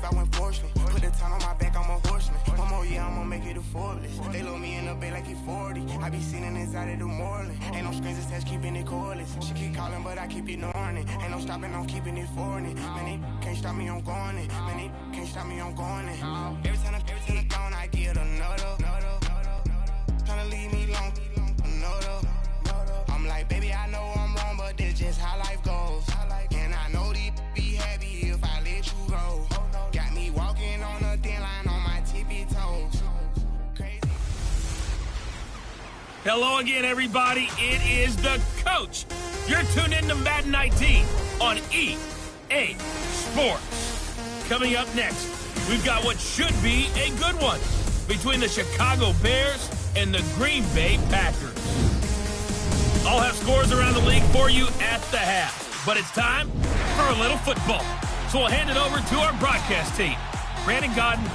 I went fortunate. Put the time on my back, I'm a horseman. One more year, I'ma make it a Forbes. They load me in the bay like he 40. I be sitting inside of the Moreland. Ain't no screens attached, keeping it cordless. She keep calling, but I keep ignoring it. Ain't no stopping, I'm keeping it foreign it. Man, they can't stop me, I'm going it. Man, they can't stop me, I'm going it. Every time I'm gone, I get another. Tryna leave me alone, another. I'm like, baby, I know I'm wrong, but this just how life goes. And I know these be happy if I let you go. Got me walking on a thin line on my tippy toes. Crazy. Hello again, everybody. It is the coach. You're tuned in to Madden 19 on EA Sports. Coming up next, we've got what should be a good one between the Chicago Bears and the Green Bay Packers. I'll have scores around the league for you at the half. But it's time for a little football. So we'll hand it over to our broadcast team, Brandon Godden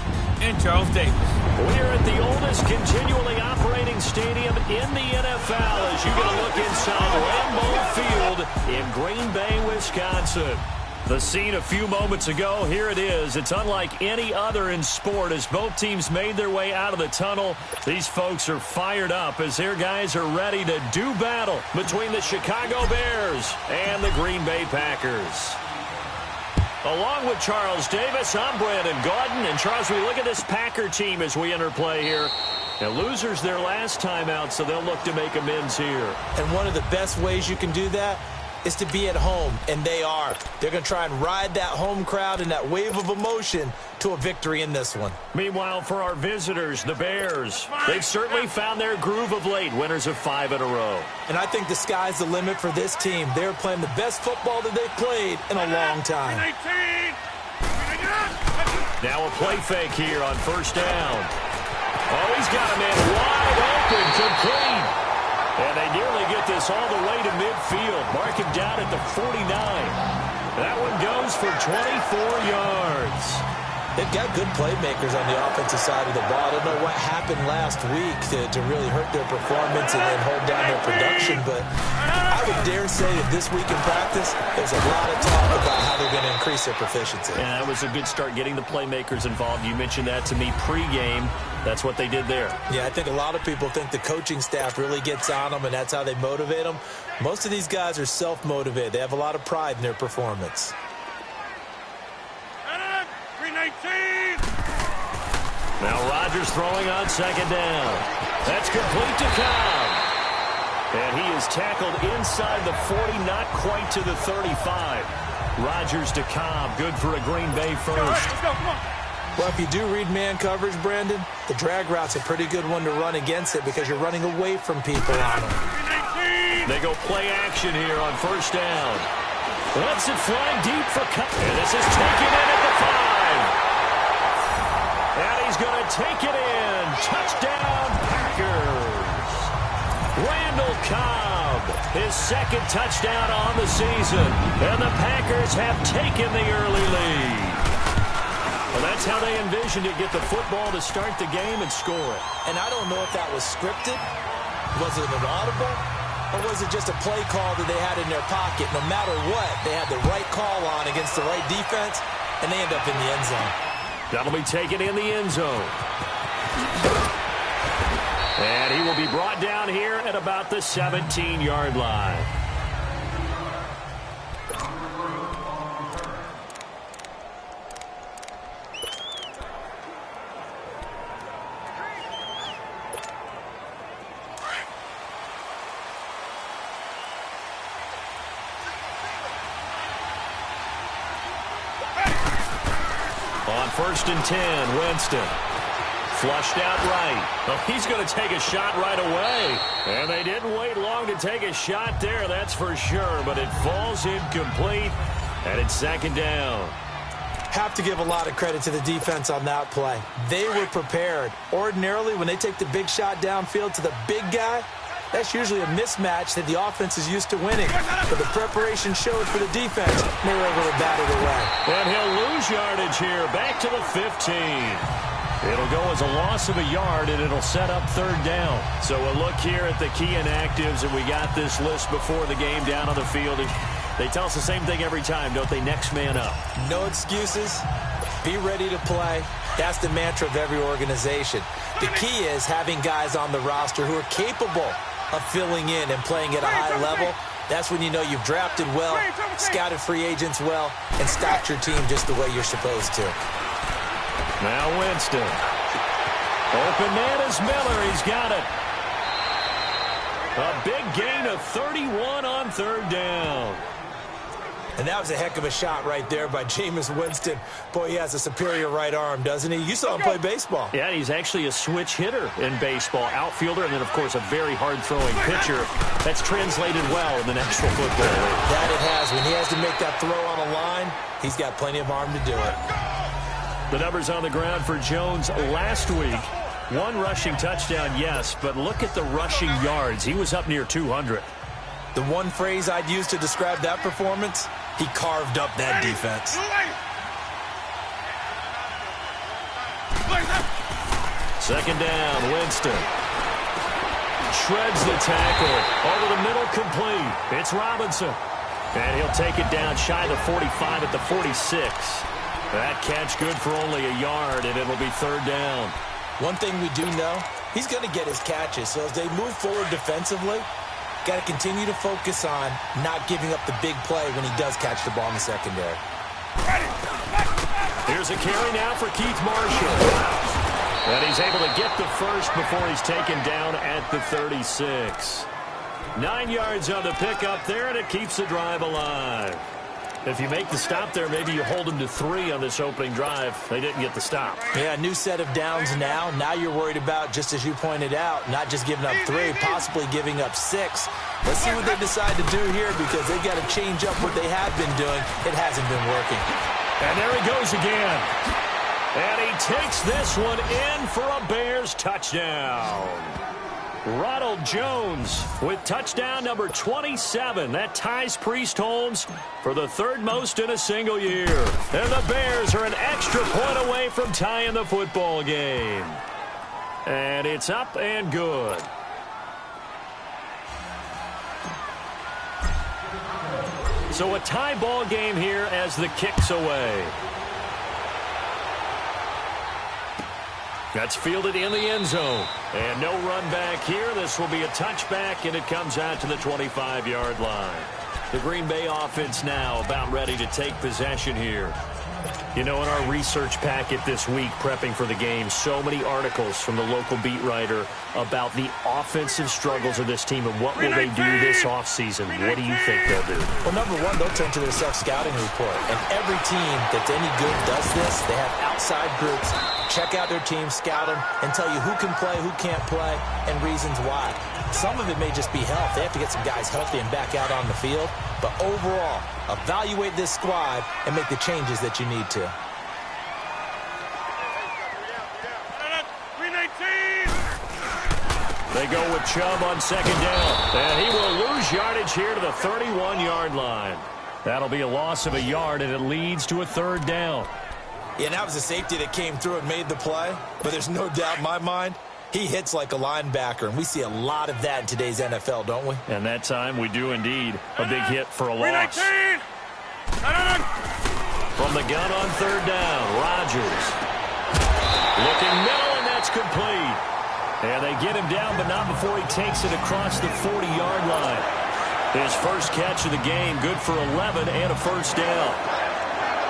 and Charles Davis. We're at the oldest continually operating stadium in the NFL as you get a look inside Lambeau Field in Green Bay, Wisconsin. The scene a few moments ago, here it is. It's unlike any other in sport as both teams made their way out of the tunnel. These folks are fired up as their guys are ready to do battle between the Chicago Bears and the Green Bay Packers. Along with Charles Davis, I'm Brandon Gaudin. And Charles, we look at this Packer team as we enter play here. Now, losers their last time out, so they'll look to make amends here. And one of the best ways you can do that is to be at home, and they are. They're going to try and ride that home crowd and that wave of emotion to a victory in this one. Meanwhile, for our visitors, the Bears, they've certainly found their groove of late, winners of 5 in a row. And I think the sky's the limit for this team. They're playing the best football that they've played in a long time. Now a play fake here on first down. Oh, he's got a man wide open, complete. And they nearly get this all the way to midfield. Mark him down at the 49. That one goes for 24 yards. They've got good playmakers on the offensive side of the ball. I don't know what happened last week to really hurt their performance and then hold down their production, but I would dare say that this week in practice, there's a lot of talk about how they're going to increase their proficiency. And that was a good start getting the playmakers involved. You mentioned that to me pregame. That's what they did there. Yeah, I think a lot of people think the coaching staff really gets on them, and that's how they motivate them. Most of these guys are self-motivated. They have a lot of pride in their performance. Now Rodgers throwing on second down. That's complete to Cobb. And he is tackled inside the 40, not quite to the 35. Rodgers to Cobb, good for a Green Bay first. Let's go, come on. Well, if you do read man coverage, Brandon, the drag route's a pretty good one to run against it because you're running away from people on them. They go play action here on first down. Lets it fly deep for Cobb. And this is taken in at the 5. And he's going to take it in. Touchdown, Packers. Randall Cobb, his second touchdown on the season. And the Packers have taken the early lead. Well, that's how they envisioned it, get the football to start the game and score it. And I don't know if that was scripted. Was it an audible? Or was it just a play call that they had in their pocket? No matter what, they had the right call on against the right defense, and they end up in the end zone. That'll be taken in the end zone. And he will be brought down here at about the 17-yard line. First and 10, Winston. Flushed out right. Well, he's going to take a shot right away. And they didn't wait long to take a shot there, that's for sure. But it falls incomplete, and it's second down. Have to give a lot of credit to the defense on that play. They were prepared. Ordinarily, when they take the big shot downfield to the big guy, that's usually a mismatch that the offense is used to winning. But the preparation showed for the defense. They were able to bat it away. And he'll lose yardage here, back to the 15. It'll go as a loss of a yard, and it'll set up third down. So a look here at the key inactives, and we got this list before the game down on the field. They tell us the same thing every time, don't they? Next man up. No excuses. Be ready to play. That's the mantra of every organization. The key is having guys on the roster who are capable of filling in and playing at a high level. That's when you know you've drafted well, scouted free agents well, and stocked your team just the way you're supposed to. Now Winston. Open man is Miller. He's got it. A big gain of 31 on third down. And that was a heck of a shot right there by Jameis Winston. Boy, he has a superior right arm, doesn't he? You saw him play baseball. Yeah, he's actually a switch hitter in baseball. Outfielder, and then, of course, a very hard-throwing pitcher. That's translated well in the National Football League. That it has. When he has to make that throw on a line, he's got plenty of arm to do it. The numbers on the ground for Jones last week. 1 rushing touchdown, yes, but look at the rushing yards. He was up near 200. The one phrase I'd use to describe that performance, he carved up that defense. Second down, Winston. Shreds the tackle. Over the middle, complete. It's Robinson. And he'll take it down shy of the 45 at the 46. That catch good for only a yard, and it'll be third down. One thing we do know, he's going to get his catches. So as they move forward defensively, got to continue to focus on not giving up the big play when he does catch the ball in the secondary. Here's a carry now for Keith Marshall. And he's able to get the first before he's taken down at the 36. 9 yards on the pickup there, and it keeps the drive alive. If you make the stop there, maybe you hold them to 3 on this opening drive. They didn't get the stop. Yeah, new set of downs now. Now you're worried about, just as you pointed out, not just giving up 3, possibly giving up 6. Let's see what they decide to do here, because they've got to change up what they have been doing. It hasn't been working. And there he goes again. And he takes this one in for a Bears touchdown. Ronald Jones with touchdown number 27. That ties Priest Holmes for the 3rd most in a single year. And the Bears are an extra point away from tying the football game. And it's up and good. So a tie ball game here as the kick's away. That's fielded in the end zone. And no run back here. This will be a touchback, and it comes out to the 25-yard line. The Green Bay offense now about ready to take possession here. You know, in our research packet this week, prepping for the game, so many articles from the local beat writer about the offensive struggles of this team and what will they do this offseason. What do you think they'll do? Well, number one, they'll turn to their self-scouting report. And every team that's any good does this. They have outside groups. Check out their team, scout them, and tell you who can play, who can't play, and reasons why. Some of it may just be health. They have to get some guys healthy and back out on the field. But overall, evaluate this squad and make the changes that you need to. They go with Chubb on second down. And he will lose yardage here to the 31-yard line. That'll be a loss of a yard, and it leads to a third down. Yeah, that was a safety that came through and made the play. But there's no doubt in my mind, he hits like a linebacker, and we see a lot of that in today's NFL, don't we? And that time we do indeed. A big hit for a loss. From the gun on third down, Rodgers. Looking middle, and that's complete. And they get him down, but not before he takes it across the 40-yard line. His first catch of the game, good for 11 and a first down.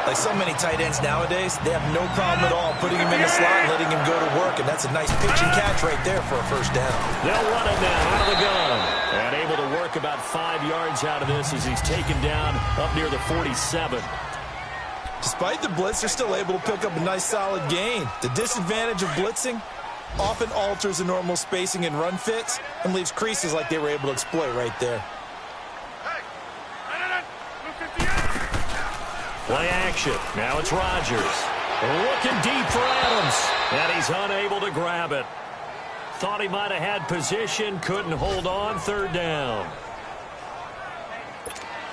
Like so many tight ends nowadays, they have no problem at all putting him in the slot and letting him go to work, and that's a nice pitch and catch right there for a first down. They'll run it now out of the gun. And able to work about 5 yards out of this as he's taken down up near the 47. Despite the blitz, they're still able to pick up a nice solid gain. The disadvantage of blitzing often alters the normal spacing and run fits and leaves creases like they were able to exploit right there. Play action. Now it's Rodgers. Looking deep for Adams. And he's unable to grab it. Thought he might have had position. Couldn't hold on. Third down.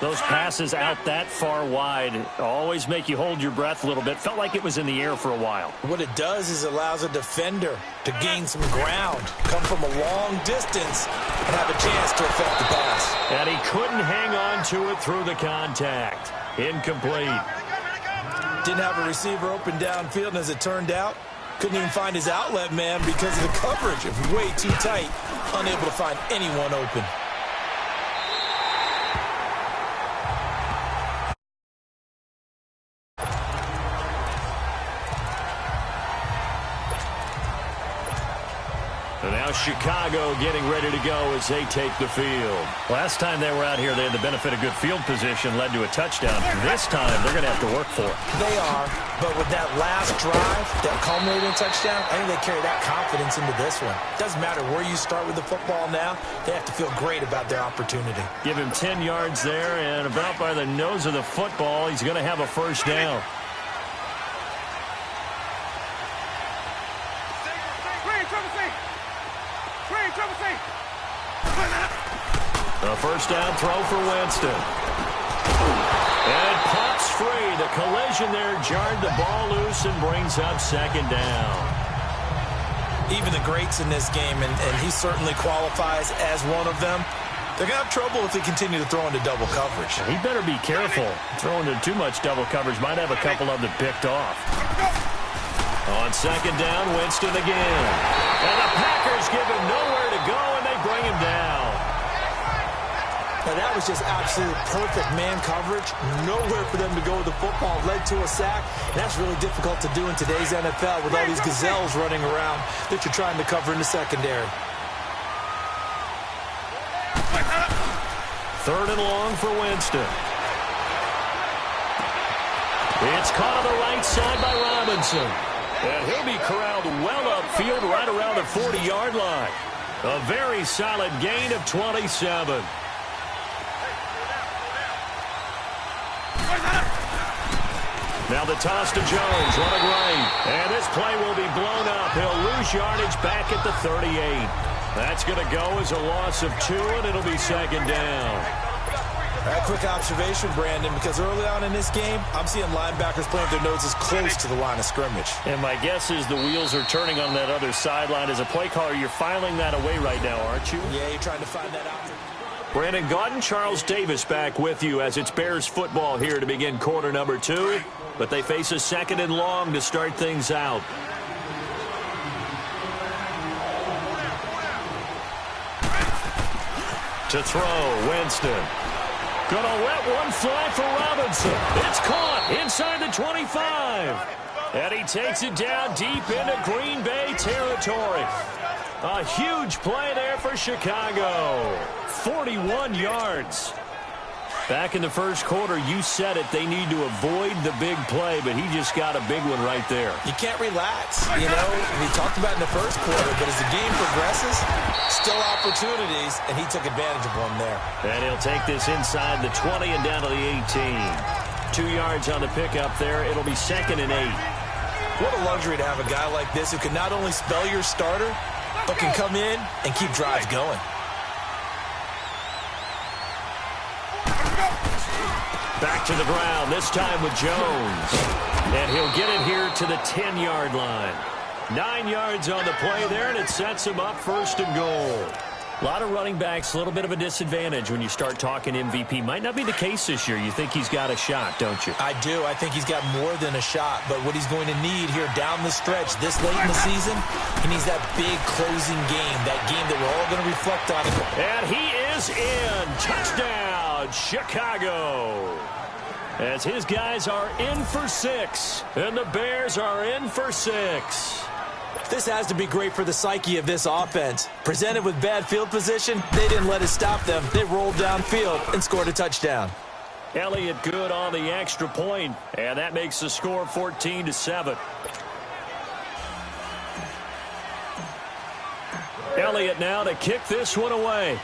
Those passes out that far wide always make you hold your breath a little bit. Felt like it was in the air for a while. What it does is allows a defender to gain some ground, come from a long distance, and have a chance to affect the pass. And he couldn't hang on to it through the contact. Incomplete. Didn't have a receiver open downfield, and as it turned out, couldn't even find his outlet man because of the coverage. It was way too tight, unable to find anyone open. And now Chicago getting ready to go as they take the field. Last time they were out here, they had the benefit of good field position, led to a touchdown. This time, they're going to have to work for it. They are, but with that last drive, that culminated in touchdown, I think they carry that confidence into this one. Doesn't matter where you start with the football now, they have to feel great about their opportunity. Give him 10 yards there, and about by the nose of the football, he's going to have a first down. A first down throw for Winston. And pops free. The collision there jarred the ball loose and brings up second down. Even the greats in this game, and he certainly qualifies as one of them, they're going to have trouble if they continue to throw into double coverage. He better be careful. Throwing into too much double coverage might have a couple of them picked off. On second down, Winston again. And the Packers give him nowhere to go, and they bring him down. Now, that was just absolute perfect man coverage. Nowhere for them to go with the football. Led to a sack. And that's really difficult to do in today's NFL with all these gazelles running around that you're trying to cover in the secondary. Third and long for Winston. It's caught on the right side by Robinson. And he'll be corralled well upfield right around the 40-yard line. A very solid gain of 27. Now the toss to Jones, running right. And this play will be blown up. He'll lose yardage back at the 38. That's going to go as a loss of 2, and it'll be second down. A quick observation, Brandon, because early on in this game, I'm seeing linebackers playing with their noses close to the line of scrimmage. And my guess is the wheels are turning on that other sideline. As a play caller, you're filing that away right now, aren't you? Yeah, you're trying to find that out. Brandon Gaudin, Charles Davis back with you as it's Bears football here to begin quarter number 2. But they face a second and long to start things out. To throw, Winston. Gonna let one fly for Robinson. It's caught inside the 25. And he takes it down deep into Green Bay territory. A huge play there for Chicago. 41 yards. Back in the first quarter, you said it, they need to avoid the big play, but he just got a big one right there. You can't relax. You know, we talked about in the first quarter, but as the game progresses, still opportunities, and he took advantage of one there. And he'll take this inside the 20 and down to the 18. 2 yards on the pickup there. It'll be second and 8. What a luxury to have a guy like this who can not only spell your starter, but can come in and keep drives going. Back to the ground, this time with Jones. And he'll get it here to the 10-yard line. 9 yards on the play there, and it sets him up first and goal. A lot of running backs, a little bit of a disadvantage when you start talking MVP. Might not be the case this year. You think he's got a shot, don't you? I do. I think he's got more than a shot. But what he's going to need here down the stretch this late in the season, he needs that big closing game, that game that we're all going to reflect on. And he is in. Touchdown, Chicago. As his guys are in for 6, and the Bears are in for 6. This has to be great for the psyche of this offense. Presented with bad field position, they didn't let it stop them. They rolled downfield and scored a touchdown. Elliott good on the extra point, and that makes the score 14-7. Elliott now to kick this one away.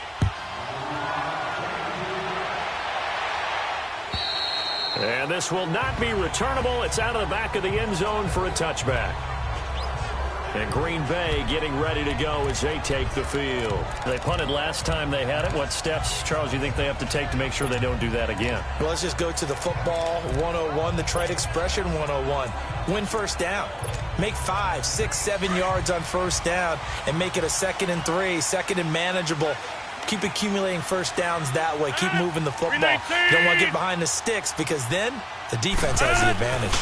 And this will not be returnable. It's out of the back of the end zone for a touchback. And Green Bay getting ready to go as they take the field. They punted last time they had it. What steps, Charles, do you think they have to take to make sure they don't do that again? Well, let's just go to the football 101, the trite expression 101. Win first down. Make 5, 6, 7 yards on first down and make it a 2nd and 3, 2nd and manageable. Keep accumulating first downs that way. Keep moving the football. You don't want to get behind the sticks because then the defense has the advantage.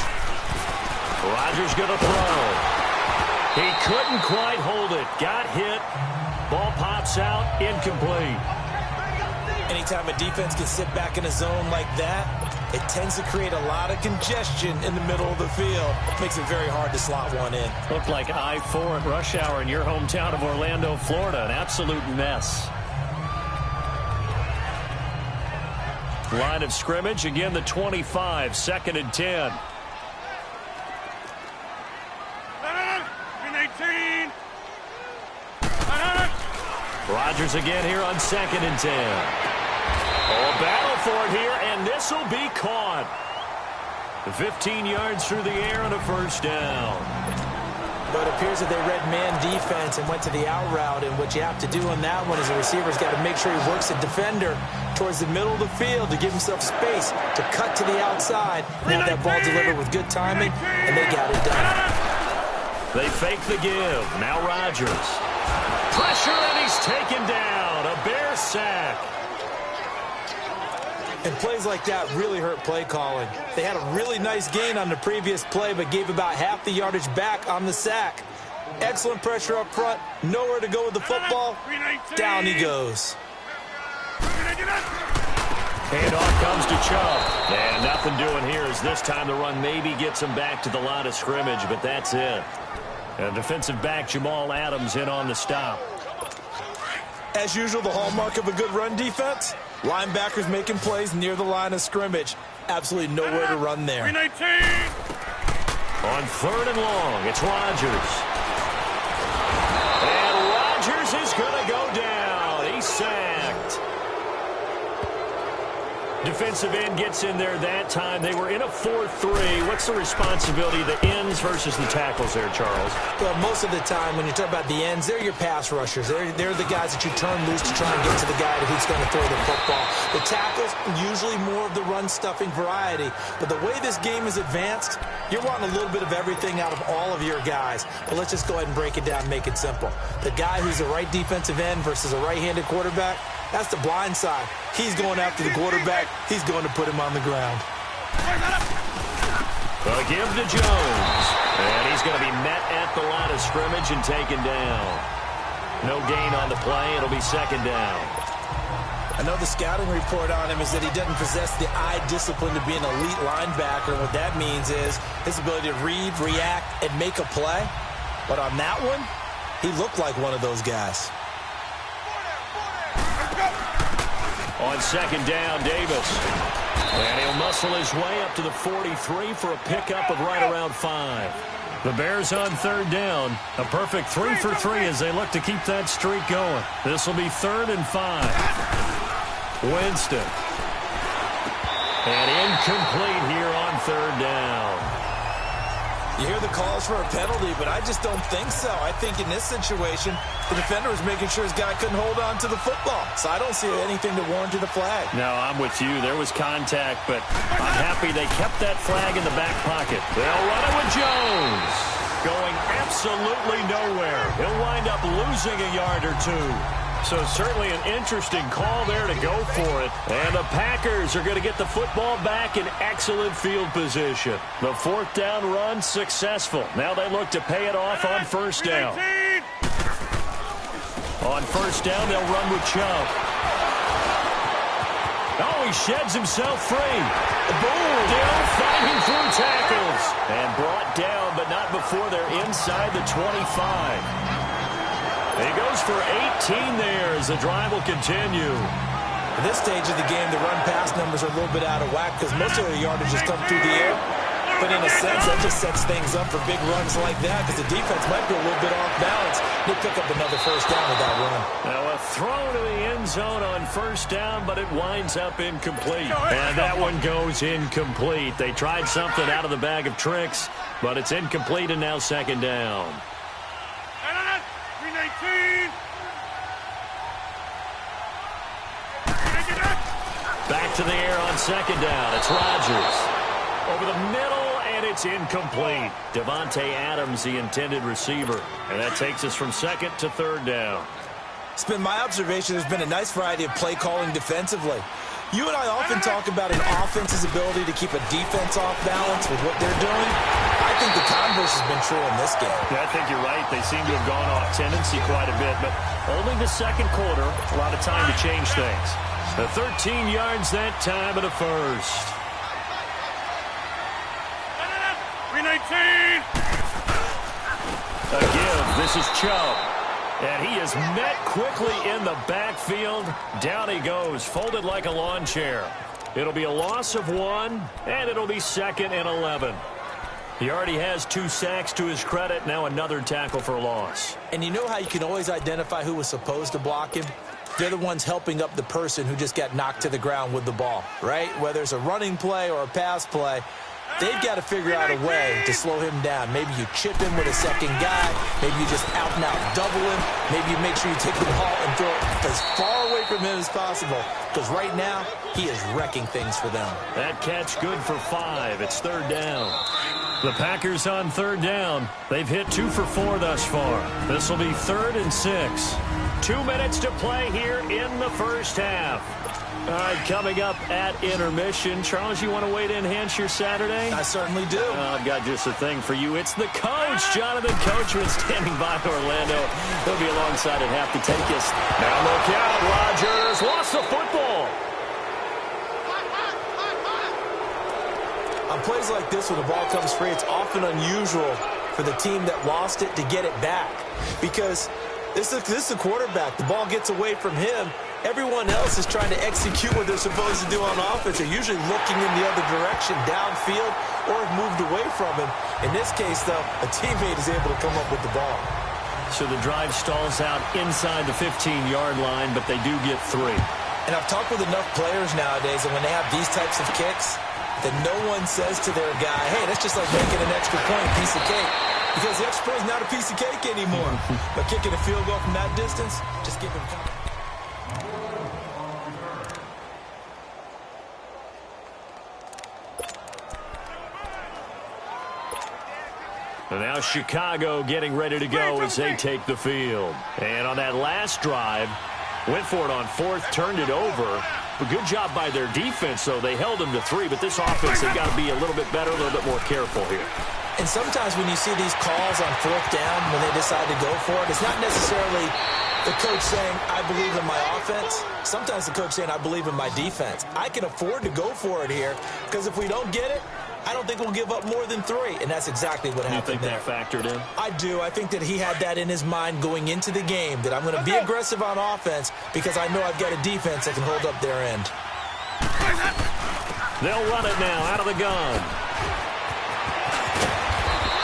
Rodgers going to throw. He couldn't quite hold it. Got hit. Ball pops out. Incomplete. Anytime a defense can sit back in a zone like that, it tends to create a lot of congestion in the middle of the field. Makes it very hard to slot one in. Looked like I-4 at rush hour in your hometown of Orlando, Florida. An absolute mess. Line of scrimmage, again the 25, 2nd and 10. Rodgers again here on 2nd and 10. Oh, battle for it here, and this will be caught. 15 yards through the air on a first down. But it appears that they read man defense and went to the out route, and what you have to do on that one is the receiver's got to make sure he works the defender towards the middle of the field to give himself space to cut to the outside and have that ball delivered with good timing, and they got it done. They fake the give. Now Rodgers. Pressure, and he's taken down. A Bear sack. And plays like that really hurt play calling. They had a really nice gain on the previous play, but gave about half the yardage back on the sack. Excellent pressure up front. Nowhere to go with the football. Down he goes. Handoff comes to Chubb. And nothing doing here as this time the run maybe gets him back to the line of scrimmage, but that's it. And defensive back Jamal Adams in on the stop. As usual, the hallmark of a good run defense, linebackers making plays near the line of scrimmage. Absolutely nowhere to run there. On 3rd and long, it's Rodgers. And Rodgers is going to go down. He's sacked. Defensive end gets in there that time. They were in a 4-3. What's the responsibility of the ends versus the tackles there, Charles? Well, most of the time when you talk about the ends, they're your pass rushers. They're the guys that you turn loose to try and get to the guy who's going to throw the football. The tackles, usually more of the run-stuffing variety. But the way this game is advanced, you're wanting a little bit of everything out of all of your guys. But let's just go ahead and break it down and make it simple. The guy who's a right defensive end versus a right-handed quarterback, that's the blind side. He's going after the quarterback. He's going to put him on the ground. A give to Jones. And he's going to be met at the line of scrimmage and taken down. No gain on the play. It'll be 2nd down. I know the scouting report on him is that he doesn't possess the eye discipline to be an elite linebacker. And what that means is his ability to read, react, and make a play. But on that one, he looked like one of those guys. On 2nd down, Davis. And he'll muscle his way up to the 43 for a pickup of right around 5. The Bears on 3rd down. A perfect 3 for 3 as they look to keep that streak going. This will be 3rd and 5. Winston. And incomplete here on 3rd down. You hear the calls for a penalty, but I just don't think so. I think in this situation, the defender was making sure his guy couldn't hold on to the football. So I don't see anything to warrant the flag. No, I'm with you. There was contact, but I'm happy they kept that flag in the back pocket. They'll run it with Jones. Going absolutely nowhere. He'll wind up losing a yard or 2. So certainly an interesting call there to go for it. And the Packers are going to get the football back in excellent field position. The 4th down run successful. Now they look to pay it off on 1st down. On 1st down, they'll run with Chubb. Oh, he sheds himself free. Boom! Still fighting through tackles. And brought down, but not before they're inside the 25. He goes for 18 there as the drive will continue. At this stage of the game, the run-pass numbers are a little bit out of whack because most of the yardage has come through the air. But in a sense, that just sets things up for big runs like that because the defense might be a little bit off balance. They pick up another 1st down with that run. Now a throw to the end zone on 1st down, but it winds up incomplete. And that one goes incomplete. They tried something out of the bag of tricks, but it's incomplete and now 2nd down. Back to the air on 2nd down. It's Rodgers. Over the middle, and it's incomplete. Devontae Adams, the intended receiver. And that takes us from 2nd to 3rd down. It's been my observation there's been a nice variety of play calling defensively. You and I often talk about an offense's ability to keep a defense off balance with what they're doing. I think the converse has been true in this game. Yeah, I think you're right. They seem to have gone off tendency quite a bit, but only the second quarter, a lot of time to change things. The 13 yards that time of the first. 319. A give. This is Chubb. And he is met quickly in the backfield. Down he goes, folded like a lawn chair. It'll be a loss of 1, and it'll be 2nd and 11. He already has 2 sacks to his credit. Now another tackle for a loss. And you know how you can always identify who was supposed to block him? They're the ones helping up the person who just got knocked to the ground with the ball, right? Whether it's a running play or a pass play, they've got to figure out a way to slow him down. Maybe you chip him with a second guy. Maybe you just out-and-out double him. Maybe you make sure you take the ball and throw it as far away from him as possible. Because right now, he is wrecking things for them. That catch good for 5. It's 3rd down. The Packers on 3rd down. They've hit 2 for 4 thus far. This will be 3rd and 6. 2 minutes to play here in the first half. All right, coming up at intermission. Charles, you want to wait to enhance your Saturday? I certainly do. I've got just a thing for you. It's the coach, Jonathan Coachman, standing by Orlando. He'll be alongside at half to take us. Now look out, Rodgers lost the football. On plays like this, when the ball comes free, it's often unusual for the team that lost it to get it back. Because this is a quarterback. The ball gets away from him. Everyone else is trying to execute what they're supposed to do on offense. They're usually looking in the other direction, downfield, or have moved away from him. In this case, though, a teammate is able to come up with the ball. So the drive stalls out inside the 15-yard line, but they do get 3. And I've talked with enough players nowadays, and when they have these types of kicks, that no one says to their guy, hey, that's just like making an extra point, piece of cake. Because the extra point is not a piece of cake anymore. But kicking a field goal from that distance, just give him time. And now Chicago getting ready to go as they take the field. And on that last drive, went for it on 4th, turned it over. A good job by their defense, though. They held them to 3, but this offense, they've got to be a little bit better, a little bit more careful here. And sometimes when you see these calls on 4th down, when they decide to go for it, it's not necessarily the coach saying, I believe in my offense. Sometimes the coach saying, I believe in my defense. I can afford to go for it here, because if we don't get it, I don't think we'll give up more than 3, and that's exactly what happened there. You think that factored in? I do. I think that he had that in his mind going into the game, that I'm going to be aggressive on offense because I know I've got a defense that can hold up their end. They'll run it now out of the gun.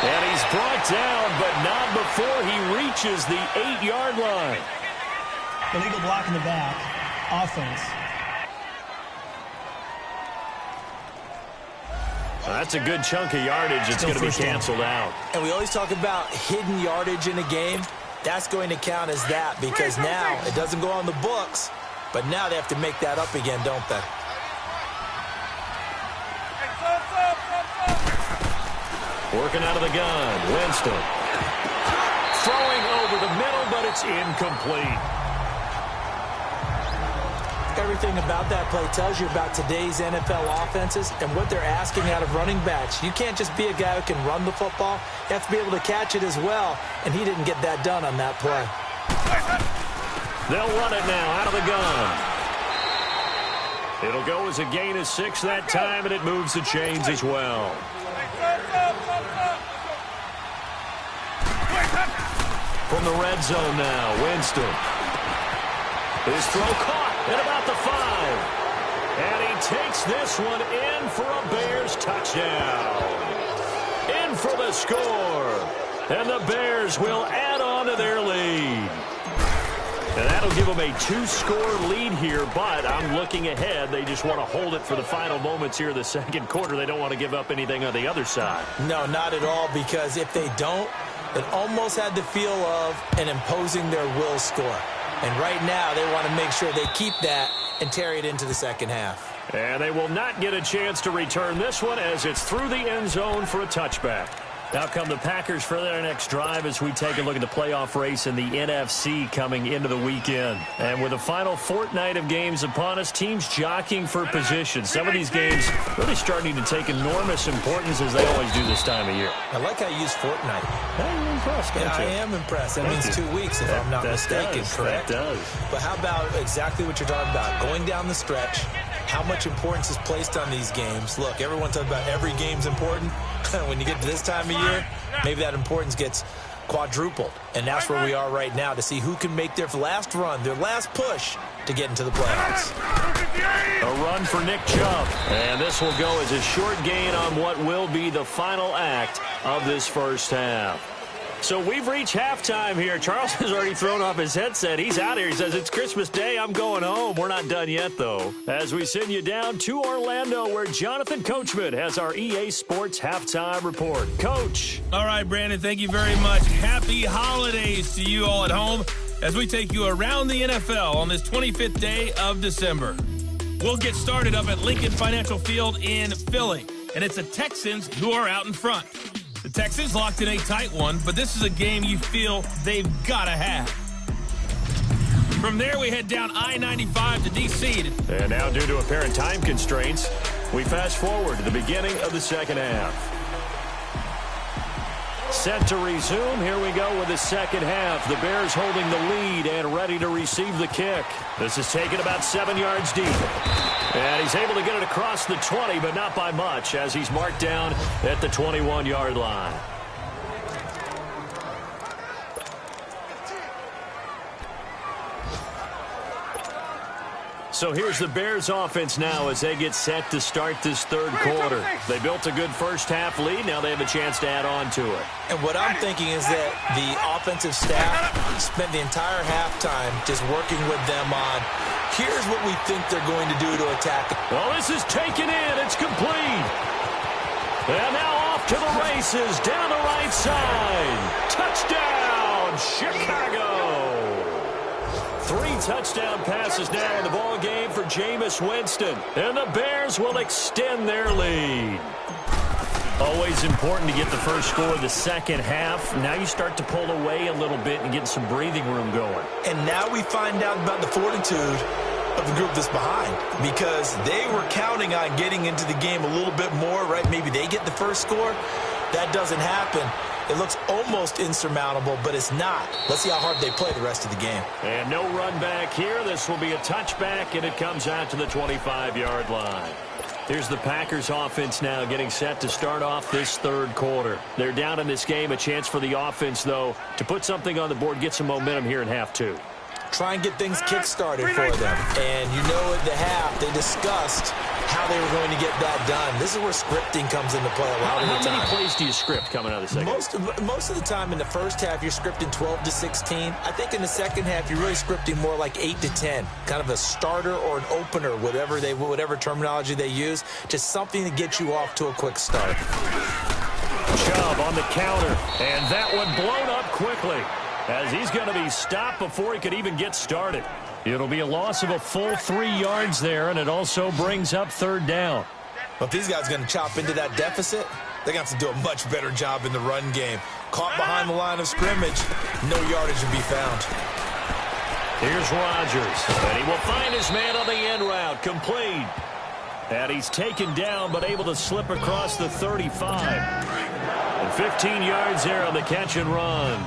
And he's brought down, but not before he reaches the 8-yard line. Illegal block in the back. Offense. That's a good chunk of yardage. It's going to be canceled out. And we always talk about hidden yardage in a game. That's going to count as that because now it doesn't go on the books, but now they have to make that up again, don't they? Working out of the gun. Winston. Throwing over the middle, but it's incomplete. Everything about that play tells you about today's NFL offenses and what they're asking out of running backs. You can't just be a guy who can run the football. You have to be able to catch it as well, and he didn't get that done on that play. They'll run it now out of the gun. It'll go as a gain of 6 that time, and it moves the chains as well. From the red zone now, Winston. His throw caught at about the 5. And he takes this one in for a Bears touchdown. In for the score. And the Bears will add on to their lead. And that'll give them a 2-score lead here, but I'm looking ahead. They just want to hold it for the final moments here of the second quarter. They don't want to give up anything on the other side. No, not at all, because if they don't, it almost had the feel of an imposing their will score. And right now, they want to make sure they keep that and carry it into the second half. And they will not get a chance to return this one as it's through the end zone for a touchback. Now come the Packers for their next drive as we take a look at the playoff race in the NFC coming into the weekend. And with the final fortnight of games upon us, teams jockeying for position. Some of these games really starting to take enormous importance as they always do this time of year. I like how you use fortnight. I'm impressed, don't you? I am impressed. That means 2 weeks, if I'm not mistaken, correct? That does. But how about exactly what you're talking about? Going down the stretch, how much importance is placed on these games? Look, everyone talks about every game's important. When you get to this time of year, maybe that importance gets quadrupled. And that's where we are right now to see who can make their last run, their last push to get into the playoffs. A run for Nick Chubb. And this will go as a short gain on what will be the final act of this first half. So we've reached halftime here. Charles has already thrown off his headset. He's out here. He says, it's Christmas Day. I'm going home. We're not done yet, though. As we send you down to Orlando, where Jonathan Coachman has our EA Sports Halftime Report. Coach. All right, Brandon, thank you very much. Happy holidays to you all at home as we take you around the NFL on this 25th day of December. We'll get started up at Lincoln Financial Field in Philly, and it's the Texans who are out in front. The Texans locked in a tight one, but this is a game you feel they've got to have. From there, we head down I-95 to D.C. And now, due to apparent time constraints, we fast forward to the beginning of the second half. Set to resume. Here we go with the second half. The Bears holding the lead and ready to receive the kick. This is taken about 7 yards deep. And he's able to get it across the 20, but not by much, as he's marked down at the 21-yard line. So here's the Bears offense now as they get set to start this third quarter. They built a good first half lead. Now they have a chance to add on to it. And what I'm thinking is that the offensive staff spent the entire halftime just working with them on, here's what we think they're going to do to attack. Well, this is taken in. It's complete. And now off to the races down the right side. Touchdown, Chicago. 3 touchdown passes now in the ball game for Jameis Winston. And the Bears will extend their lead. Always important to get the first score of the second half. Now you start to pull away a little bit and get some breathing room going. And now we find out about the fortitude of the group that's behind, because they were counting on getting into the game a little bit more, right? Maybe they get the first score. That doesn't happen. It looks almost insurmountable, but it's not. Let's see how hard they play the rest of the game. And no run back here. This will be a touchback, and it comes out to the 25-yard line. Here's the Packers offense now getting set to start off this third quarter. They're down in this game. A chance for the offense, though, to put something on the board, get some momentum here in half two. Try and get things kick-started for them. And you know at the half, they discussed how they were going to get that done. This is where scripting comes into play a lot of the time. How many plays do you script coming out of the second? Most of the time in the first half, you're scripting 12 to 16. I think in the second half, you're really scripting more like 8 to 10. Kind of a starter or an opener, whatever terminology they use. Just something to get you off to a quick start. Chubb on the counter. And that one blown up quickly, as he's going to be stopped before he could even get started. It'll be a loss of a full 3 yards there, and it also brings up third down. But if these guys are going to chop into that deficit, they're going to have to do a much better job in the run game. Caught behind the line of scrimmage, no yardage to be found. Here's Rodgers, and he will find his man on the end route, complete. And he's taken down, but able to slip across the 35. And 15 yards there on the catch and run.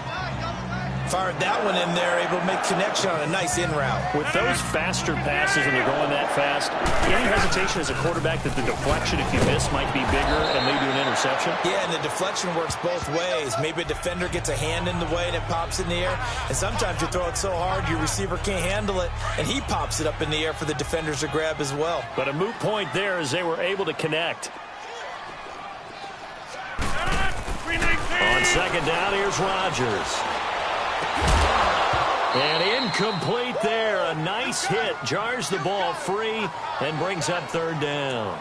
Fired that one in there, able to make connection on a nice in route. With those faster passes and they're going that fast, any hesitation as a quarterback that the deflection, if you miss, might be bigger and lead to an interception? Yeah, and the deflection works both ways. Maybe a defender gets a hand in the way and it pops in the air. And sometimes you throw it so hard your receiver can't handle it, and he pops it up in the air for the defenders to grab as well. But a moot point there as they were able to connect. On second down, here's Rodgers. And incomplete there. A nice hit. Jars the ball free and brings up third down.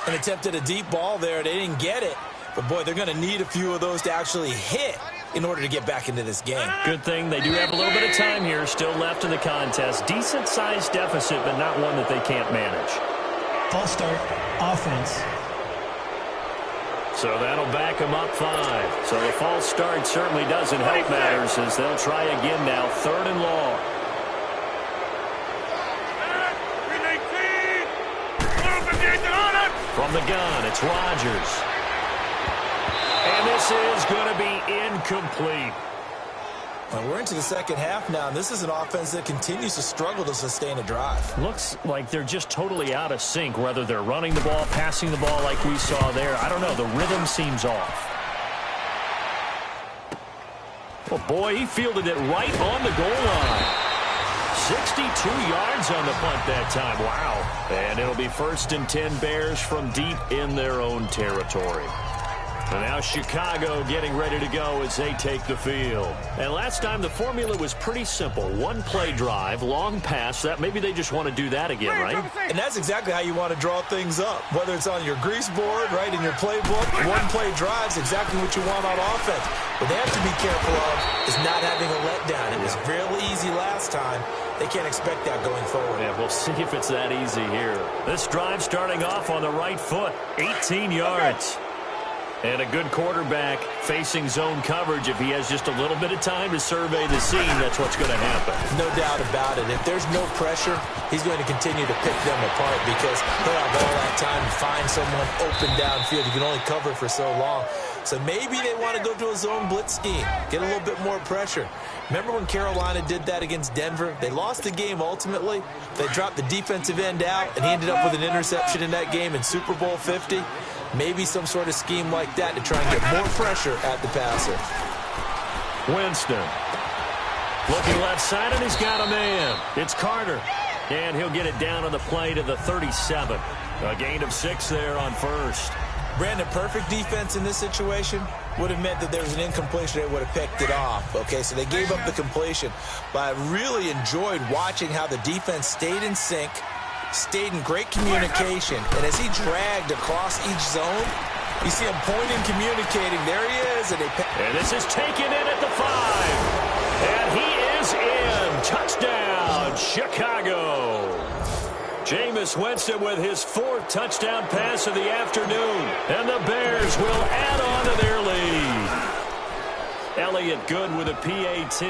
And attempted a deep ball there. They didn't get it. But, boy, they're going to need a few of those to actually hit in order to get back into this game. Good thing they do have a little bit of time here still left in the contest. Decent-sized deficit, but not one that they can't manage. False start, offense. So that'll back them up 5. So the false start certainly doesn't help matters as they'll try again now, 3rd and long. From the gun, it's Rodgers. And this is going to be incomplete. Well, we're into the second half now, and this is an offense that continues to struggle to sustain a drive. Looks like they're just totally out of sync, whether they're running the ball, passing the ball like we saw there. I don't know. The rhythm seems off. Oh, boy, he fielded it right on the goal line. 62 yards on the punt that time. Wow. And it'll be 1st and 10 Bears from deep in their own territory. And now Chicago getting ready to go as they take the field. And last time the formula was pretty simple. 1-play drive, long pass. That maybe they just want to do that again, right? And that's exactly how you want to draw things up. Whether it's on your grease board, right, in your playbook, 1-play drive's exactly what you want on offense. What they have to be careful of is not having a letdown. It was real easy last time. They can't expect that going forward. Yeah, we'll see if it's that easy here. This drive starting off on the right foot. 18 yards. And a good quarterback facing zone coverage. If he has just a little bit of time to survey the scene, that's what's going to happen. No doubt about it. If there's no pressure, he's going to continue to pick them apart because he'll have all that time to find someone open downfield. You can only cover for so long. So maybe they want to go to a zone blitz scheme, get a little bit more pressure. Remember when Carolina did that against Denver? They lost the game ultimately. They dropped the defensive end out, and he ended up with an interception in that game in Super Bowl 50. Maybe some sort of scheme like that to try and get more pressure at the passer. Winston. Looking left side, and he's got a man. It's Carter. And he'll get it down on the play to the 37. A gain of 6 there on 1st. Brandon, perfect defense in this situation would have meant that there was an incompletion. They would have picked it off. Okay, so they gave up the completion. But I really enjoyed watching how the defense stayed in sync, stayed in great communication. And as he dragged across each zone, you see him pointing, communicating. There he is. And this is taken in at the 5. And he is in. Touchdown, Chicago. Jameis Winston with his 4th touchdown pass of the afternoon. And the Bears will add on to their lead. Elliott good with a PAT.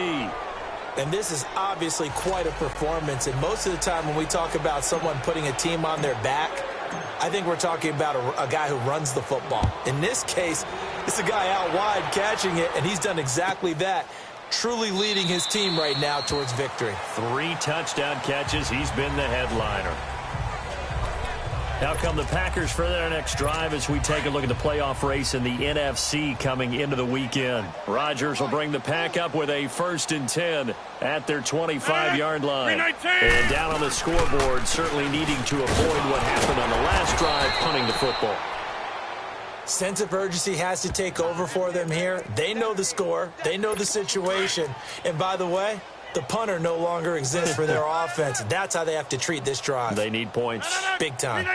And this is obviously quite a performance. And most of the time when we talk about someone putting a team on their back, I think we're talking about a guy who runs the football. In this case, it's a guy out wide catching it, and he's done exactly that. Truly leading his team right now towards victory. 3 touchdown catches. He's been the headliner. Now come the Packers for their next drive as we take a look at the playoff race in the NFC coming into the weekend. Rodgers will bring the Pack up with a 1st and 10 at their 25-yard line. And down on the scoreboard, certainly needing to avoid what happened on the last drive, punting the football. Sense of urgency has to take over for them here. They know the score. They know the situation. And by the way, the punter no longer exists for their offense. That's how they have to treat this drive. They need points. Big time.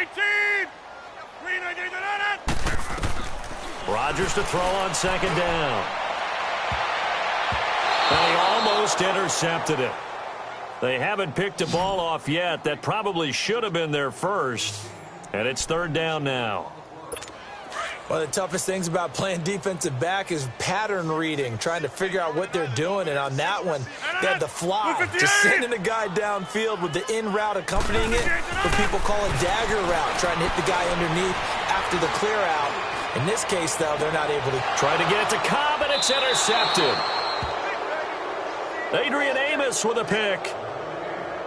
Rodgers to throw on 2nd down. And he almost intercepted it. They haven't picked a ball off yet. That probably should have been their first. And it's 3rd down now. One of the toughest things about playing defensive back is pattern reading, trying to figure out what they're doing. And on that one, they had the fly, just sending a guy downfield with the in route accompanying it, what people call a dagger route, trying to hit the guy underneath after the clear out. In this case, though, they're not able to. Try to get it to Cobb, and it's intercepted. Adrian Amos with a pick.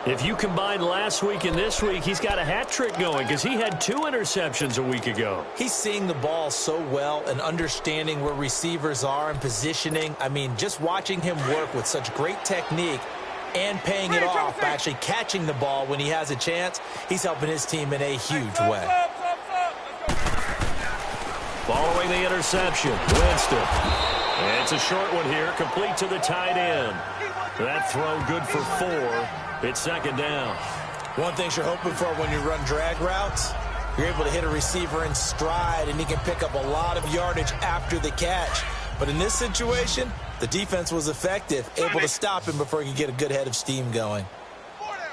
If you combine last week and this week, he's got a hat trick going because he had 2 interceptions a week ago. He's seeing the ball so well and understanding where receivers are and positioning. I mean, just watching him work with such great technique and paying it off by actually catching the ball when he has a chance, he's helping his team in a huge way. Following the interception, Winston. And it's a short one here, complete to the tight end. That throw good for 4. It's 2nd down. One thing you're hoping for when you run drag routes, you're able to hit a receiver in stride, and he can pick up a lot of yardage after the catch. But in this situation, the defense was effective, able to stop him before he could get a good head of steam going. 4 down.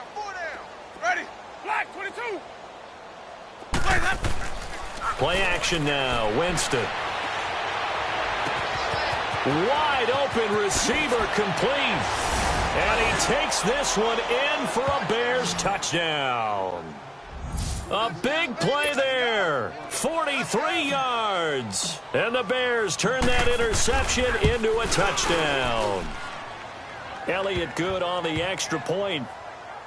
Ready. Black, 22. Play left. Play action now. Winston. Wide open receiver complete. And he takes this one in for a Bears touchdown. A big play there. 43 yards. And the Bears turn that interception into a touchdown. Elliott good on the extra point.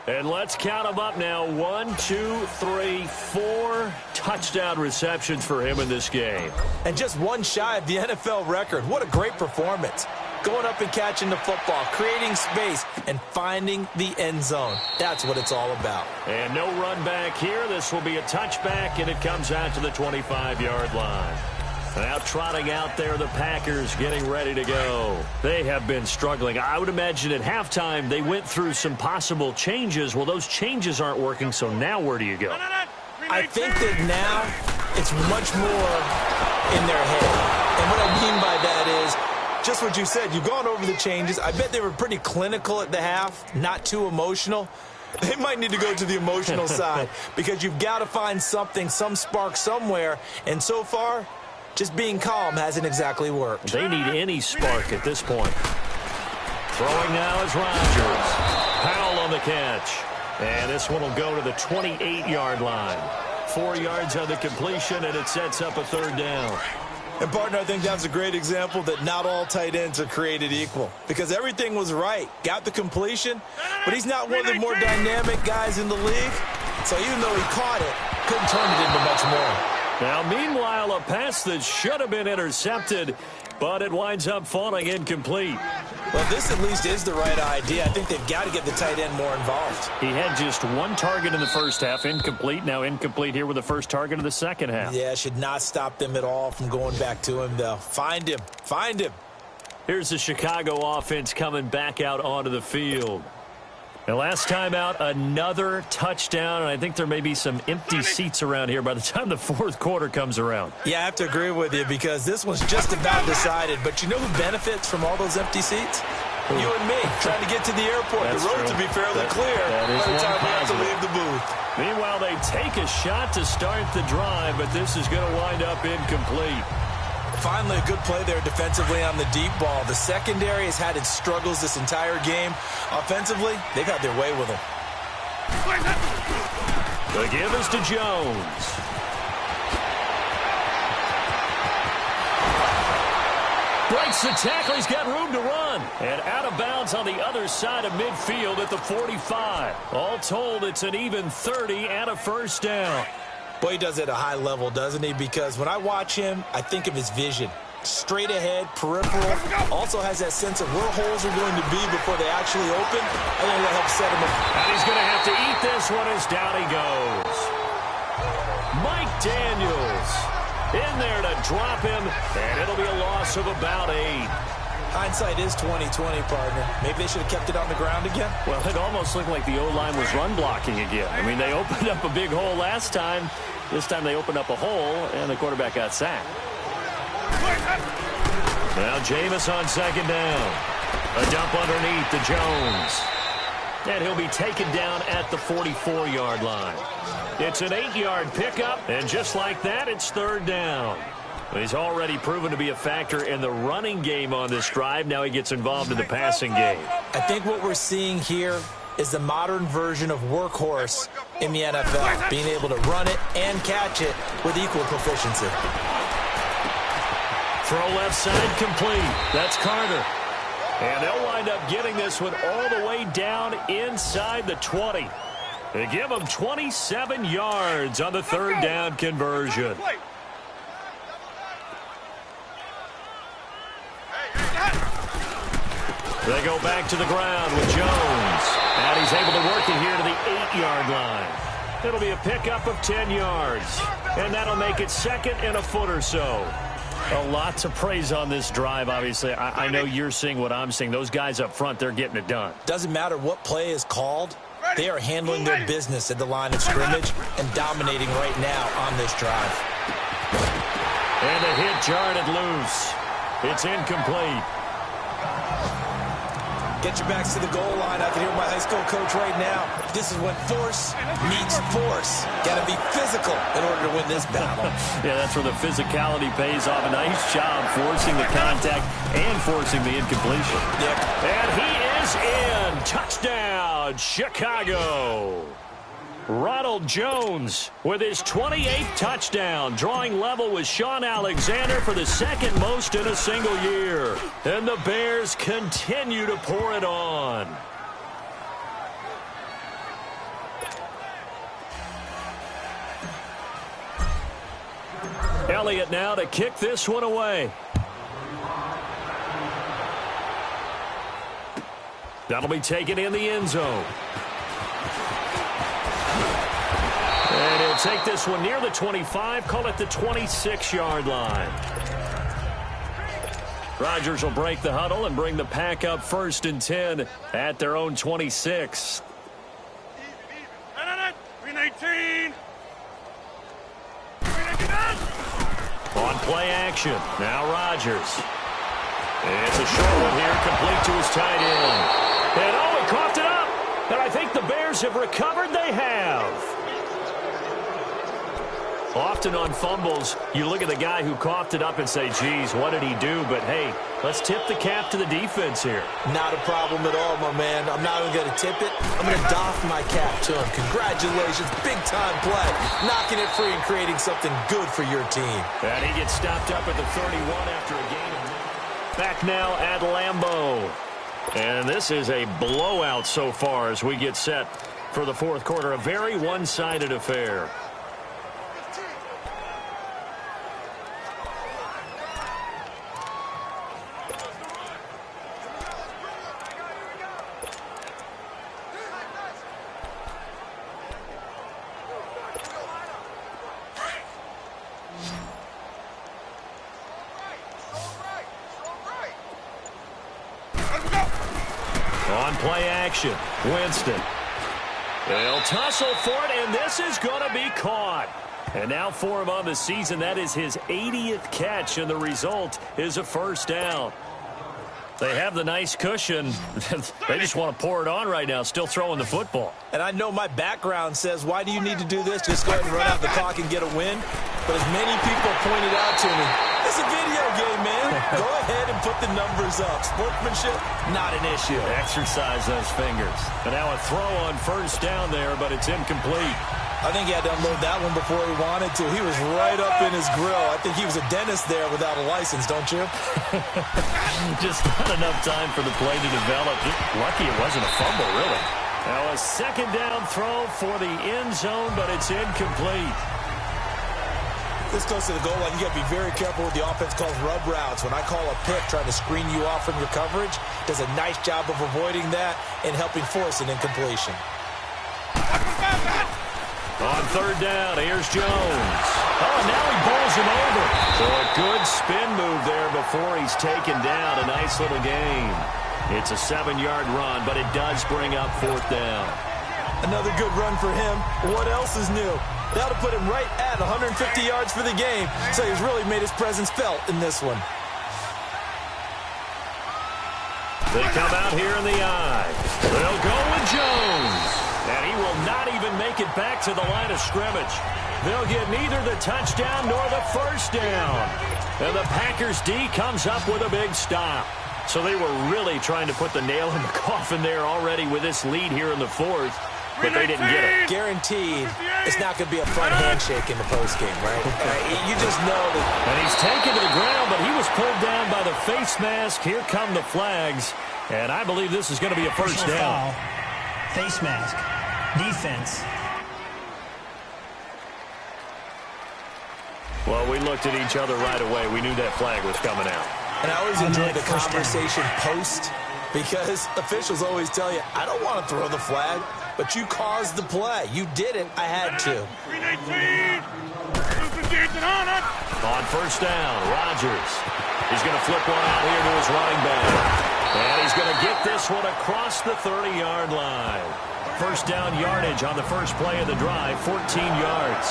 And let's count them up now. 1, 2, 3, 4 touchdown receptions for him in this game. And just one shy of the NFL record. What a great performance. Going up and catching the football, creating space, and finding the end zone. That's what it's all about. And no run back here. This will be a touchback, and it comes out to the 25-yard line. Now trotting out there, the Packers getting ready to go. They have been struggling. I would imagine at halftime they went through some possible changes. Well, those changes aren't working, so now where do you go? I think that now it's much more in their head. And what I mean by that is just what you said. You've gone over the changes. I bet they were pretty clinical at the half, not too emotional. They might need to go to the emotional side because you've got to find something, some spark somewhere. And so far, just being calm hasn't exactly worked. They need any spark at this point. Throwing now is Rodgers. Powell on the catch. And this one will go to the 28-yard line. 4 yards on the completion, and it sets up a third down. And, partner, I think that's a great example that not all tight ends are created equal because everything was right. Got the completion, but he's not one of the more dynamic guys in the league. So even though he caught it, couldn't turn it into much more. Now, meanwhile, a pass that should have been intercepted, but it winds up falling incomplete. Well, this at least is the right idea. I think they've got to get the tight end more involved. He had just one target in the first half, incomplete. Now incomplete here with the first target of the second half. Yeah, should not stop them at all from going back to him, though. Find him. Find him. Here's the Chicago offense coming back out onto the field. And last time out, another touchdown, and I think there may be some empty seats around here by the time the fourth quarter comes around. Yeah, I have to agree with you because this one's just about decided. But you know who benefits from all those empty seats? You and me, trying to get to the airport. That's the road true. to be fairly clear by the time we have to leave the booth. Meanwhile, they take a shot to start the drive, but this is going to wind up incomplete. Finally, a good play there defensively on the deep ball. The secondary has had its struggles this entire game. Offensively, they've had their way with them. The give is to Jones. Breaks the tackle. He's got room to run. And out of bounds on the other side of midfield at the 45. All told, it's an even 30 and a first down. Boy, he does it at a high level, doesn't he? Because when I watch him, I think of his vision. Straight ahead, peripheral. Also has that sense of where holes are going to be before they actually open. I think that helps set him up. And he's going to have to eat this one as down he goes. Mike Daniels in there to drop him, and it'll be a loss of about 8. Hindsight is 20/20, partner. Maybe they should have kept it on the ground again. Well, it almost looked like the O-line was run blocking again. I mean, they opened up a big hole last time. This time they opened up a hole, and the quarterback got sacked. Now Jameis on second down. A dump underneath to Jones. And he'll be taken down at the 44-yard line. It's an 8-yard pickup, and just like that, it's third down. He's already proven to be a factor in the running game on this drive. Now he gets involved in the passing game. I think what we're seeing here is the modern version of workhorse in the NFL, being able to run it and catch it with equal proficiency. Throw left side complete. That's Carter. And they'll wind up getting this one all the way down inside the 20. They give them 27 yards on the third down conversion. They go back to the ground with Jones. And he's able to work it here to the 8-yard line. It'll be a pickup of 10 yards. And that'll make it second and a foot or so. A lot to praise on this drive, obviously. I know you're seeing what I'm seeing. Those guys up front, they're getting it done. Doesn't matter what play is called. They are handling their business at the line of scrimmage and dominating right now on this drive. And the hit jarred it loose. It's incomplete. Get your backs to the goal line. I can hear my high school coach right now. This is when force meets force. Got to be physical in order to win this battle. Yeah, that's where the physicality pays off. A nice job forcing the contact and forcing the incompletion. Yep. And he is in. Touchdown, Chicago. Ronald Jones with his 28th touchdown, drawing level with Sean Alexander for the second most in a single year. And the Bears continue to pour it on. Elliott now to kick this one away. That'll be taken in the end zone. And he'll take this one near the 25, call it the 26-yard line. Rodgers will break the huddle and bring the pack up 1st and 10 at their own 26. 319. On play action, now Rodgers. It's a short one here, complete to his tight end. And oh, he coughed it up. And I think the Bears have recovered. They have. Often on fumbles, you look at the guy who coughed it up and say, geez, what did he do? But, hey, let's tip the cap to the defense here. Not a problem at all, my man. I'm not even going to tip it. I'm going to doff my cap to him. Congratulations. Big-time play. Knocking it free and creating something good for your team. And he gets stopped up at the 31 after a gain. Back now at Lambeau. And this is a blowout so far as we get set for the fourth quarter. A very one-sided affair. On play action, Winston. They'll tussle for it, and this is going to be caught. And now for him on the season, that is his 80th catch, and the result is a first down. They have the nice cushion. They just want to pour it on right now, still throwing the football. And I know my background says, why do you need to do this? Just go ahead and run out the clock and get a win. But as many people pointed out to me, it's a video game, man. Go ahead and put the numbers up. Sportsmanship, not an issue. Exercise those fingers. And now a throw on first down there, but it's incomplete. I think he had to unload that one before he wanted to. He was right up in his grill. I think he was a dentist there without a license, don't you? Just not enough time for the play to develop. Lucky it wasn't a fumble, really. Now a second down throw for the end zone, but it's incomplete. This goes to the goal line. You got to be very careful with the offense calls rub routes. When I call a pick trying to screen you off from your coverage, does a nice job of avoiding that and helping force an incompletion. On third down, here's Jones. Oh, and now he bowls him over. So a good spin move there before he's taken down. A nice little gain. It's a 7-yard run, but it does bring up fourth down. Another good run for him. What else is new? That'll put him right at 150 yards for the game. So he's really made his presence felt in this one. They come out here in the eye. They'll go with Jones. And he will not even make it back to the line of scrimmage. They'll get neither the touchdown nor the first down. And the Packers D comes up with a big stop. So they were really trying to put the nail in the coffin there already with this lead here in the fourth. But they didn't get it. Guaranteed it's not going to be a fun handshake in the postgame, right? You just know that. And he's taken to the ground, but he was pulled down by the face mask. Here come the flags. And I believe this is going to be a first down. Face mask. Defense. Well, we looked at each other right away. We knew that flag was coming out. And I always enjoy the conversation post because officials always tell you, I don't want to throw the flag, but you caused the play. You did it. I had to. On first down, Rodgers. He's going to flip one out here to his running back. And he's going to get this one across the 30-yard line. First down yardage on the first play of the drive, 14 yards.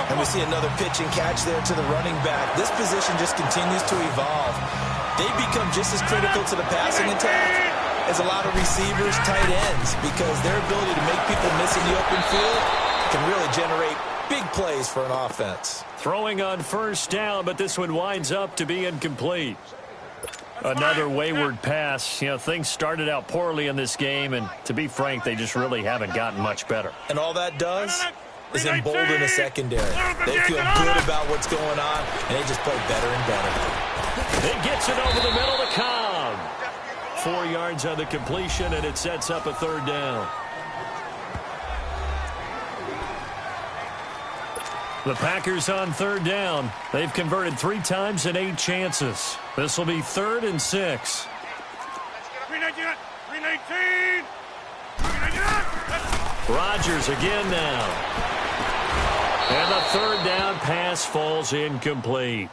And we see another pitch and catch there to the running back. This position just continues to evolve. They become just as critical to the passing attack is a lot of receivers, tight ends, because their ability to make people miss in the open field can really generate big plays for an offense. Throwing on first down, but this one winds up to be incomplete. Another wayward pass. You know, things started out poorly in this game, and to be frank, they just really haven't gotten much better. And all that does is embolden the secondary. They feel good about what's going on, and they just play better and better. It gets it over the middle to Cobb. 4 yards on the completion, and it sets up a third down. The Packers on third down. They've converted 3 times in 8 chances. This will be 3rd and 6. 319. Rodgers again now. And the third down pass falls incomplete.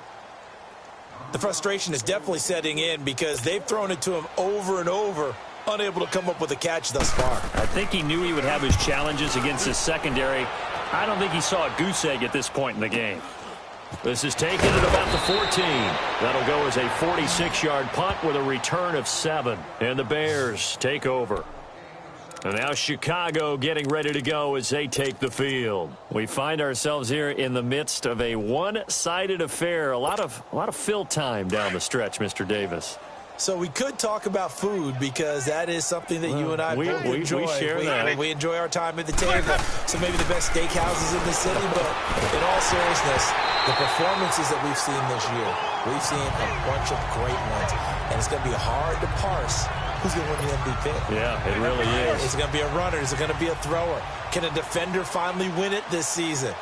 The frustration is definitely setting in because they've thrown it to him over and over, unable to come up with a catch thus far. I think he knew he would have his challenges against his secondary. I don't think he saw a goose egg at this point in the game. This is taken at about the 14. That'll go as a 46-yard punt with a return of 7. And the Bears take over. And now Chicago getting ready to go as they take the field. We find ourselves here in the midst of a one-sided affair. A lot of fill time down the stretch, Mr. Davis. So we could talk about food because that is something that you and I both enjoy. We share that. We enjoy our time at the table. So maybe the best steakhouses in the city, but in all seriousness, the performances that we've seen this year, we've seen a bunch of great ones, and it's going to be hard to parse who's going to win the MVP. Yeah, it really is. Is it going to be a runner? Is it going to be a thrower? Can a defender finally win it this season?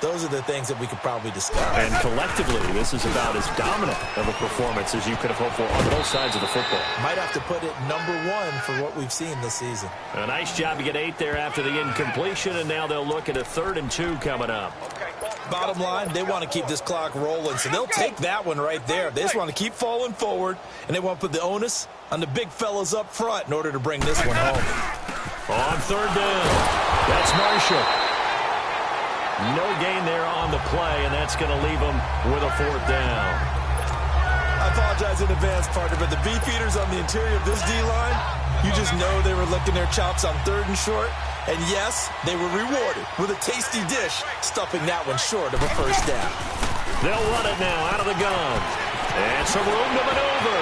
Those are the things that we could probably discuss. And collectively, this is about as dominant of a performance as you could have hoped for on both sides of the football. Might have to put it number 1 for what we've seen this season. A nice job to get 8 there after the incompletion, and now they'll look at a 3rd and 2 coming up. Bottom line, they want to keep this clock rolling, so they'll take that one right there. They just want to keep falling forward, and they want to put the onus on the big fellas up front in order to bring this one home. On 3rd down, that's Marshall. No gain there on the play, and that's going to leave them with a 4th down. I apologize in advance, partner, but the beefeaters on the interior of this D-line, you just know they were licking their chops on 3rd and short. And yes, they were rewarded with a tasty dish, stuffing that one short of a first down. They'll run it now out of the gun. And some room to maneuver.